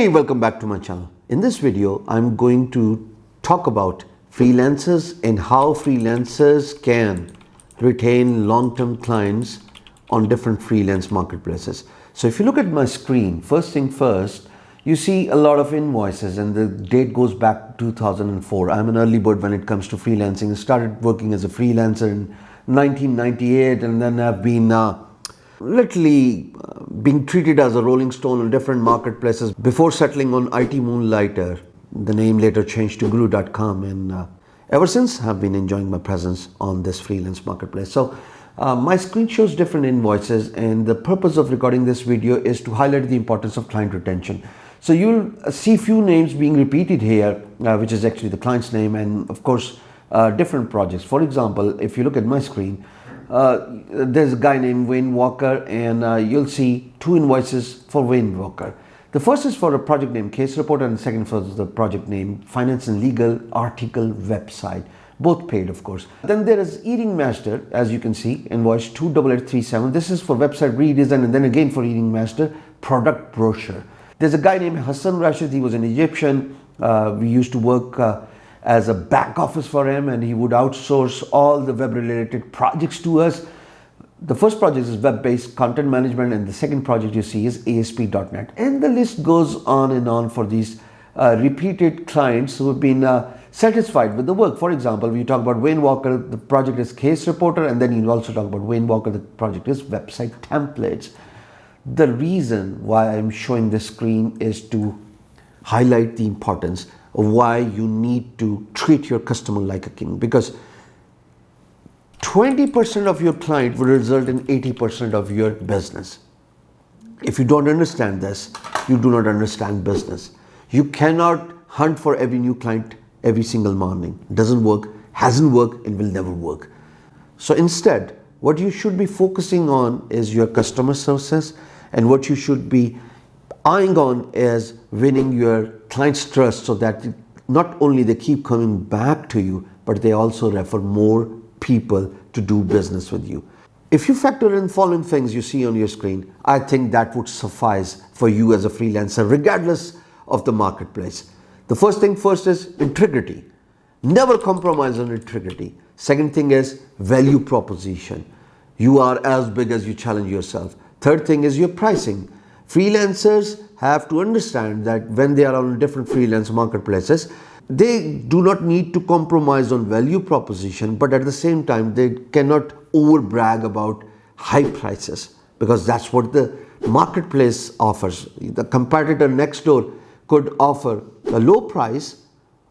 Hey, welcome back to my channel. In this video, I'm going to talk about freelancers and how freelancers can retain long-term clients on different freelance marketplaces. So if you look at my screen, first thing first, you see a lot of invoices and the date goes back to 2004. I'm an early bird when it comes to freelancing. I started working as a freelancer in 1998 and then I've been literally being treated as a rolling stone on different marketplaces before settling on IT Moonlighter. The name later changed to glue.com, and ever since I've been enjoying my presence on this freelance marketplace. So my screen shows different invoices, and the purpose of recording this video is to highlight the importance of client retention. So you'll see few names being repeated here, which is actually the client's name, and of course different projects. For example, if you look at my screen, there's a guy named Wayne Walker, and you'll see two invoices for Wayne Walker. The first is for a project name Case Report, and the second for the project name Finance and Legal Article Website. Both paid, of course. Then there is Eating Master, as you can see, invoice 28837. This is for website redesign, and then again for Eating Master product brochure. There's a guy named Hassan Rashid. He was an Egyptian. We used to work as a back office for him, and he would outsource all the web related projects to us. The first project is web-based content management, and the second project you see is ASP.NET. And the list goes on and on for these repeated clients who have been satisfied with the work. For example, we talk about Wayne Walker, the project is Case Reporter, and then you also talk about Wayne Walker, the project is website templates. The reason why I'm showing this screen is to highlight the importance of why you need to treat your customer like a king, because 20% of your client will result in 80% of your business. If you don't understand this, you do not understand business. You cannot hunt for every new client every single morning. It doesn't work, hasn't worked, and will never work. So instead, what you should be focusing on is your customer services, and what you should be eyeing on is winning your clients' trust, so that not only they keep coming back to you, but they also refer more people to do business with you. If you factor in following things you see on your screen, I think that would suffice for you as a freelancer, regardless of the marketplace. The first thing first is integrity. Never compromise on integrity. Second thing is value proposition. You are as big as you challenge yourself. Third thing is your pricing. Freelancers have to understand that when they are on different freelance marketplaces, they do not need to compromise on value proposition, but at the same time, they cannot over brag about high prices, because that's what the marketplace offers. The competitor next door could offer a low price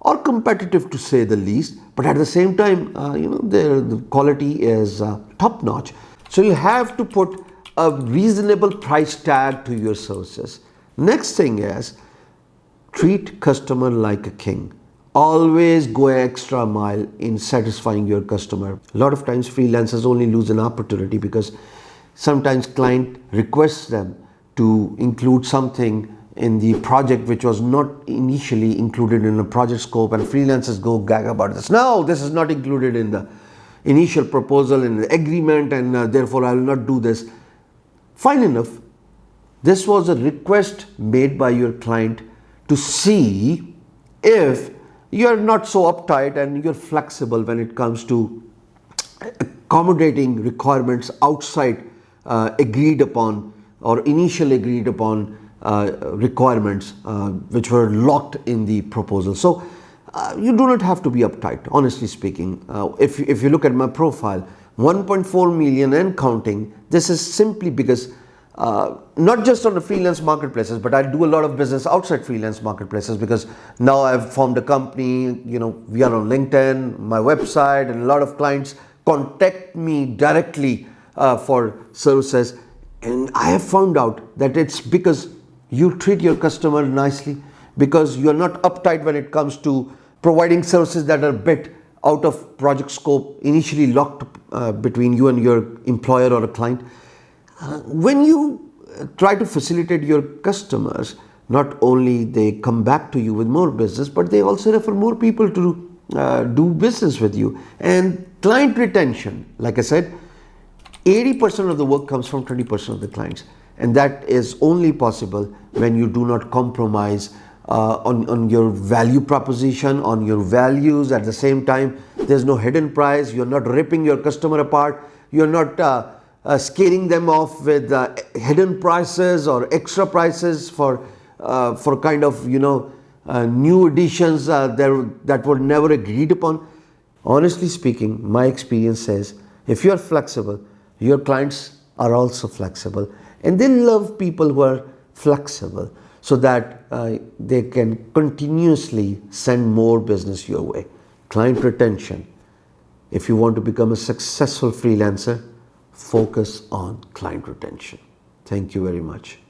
or competitive, to say the least, but at the same time, the quality is top notch. So you have to put a reasonable price tag to your services. Next thing is treat customer like a king. Always go an extra mile in satisfying your customer. A lot of times freelancers only lose an opportunity because sometimes client requests them to include something in the project which was not initially included in the project scope, and freelancers go gag about this. No, this is not included in the initial proposal and the agreement, and therefore I will not do this. Fine enough. This was a request made by your client to see if you're not so uptight and you're flexible when it comes to accommodating requirements outside agreed upon or initially agreed upon requirements which were locked in the proposal. So you do not have to be uptight, honestly speaking. If you look at my profile, 1.4 million and counting, this is simply because not just on the freelance marketplaces, but I do a lot of business outside freelance marketplaces, because now I've formed a company, we are on LinkedIn, my website, and a lot of clients contact me directly for services. And I have found out that it's because you treat your customer nicely, because you're not uptight when it comes to providing services that are a bit out of project scope, initially locked between you and your employer or a client. When you try to facilitate your customers, not only they come back to you with more business, but they also refer more people to do business with you. And client retention, like I said, 80% of the work comes from 20% of the clients. And that is only possible when you do not compromise on your value proposition, on your values. At the same time, there's no hidden price. You're not ripping your customer apart. You're not scaring them off with hidden prices or extra prices for kind of new additions that were never agreed upon. Honestly speaking, my experience says if you are flexible, your clients are also flexible, and they love people who are flexible, so that they can continuously send more business your way. Client retention. If you want to become a successful freelancer, focus on client retention. Thank you very much.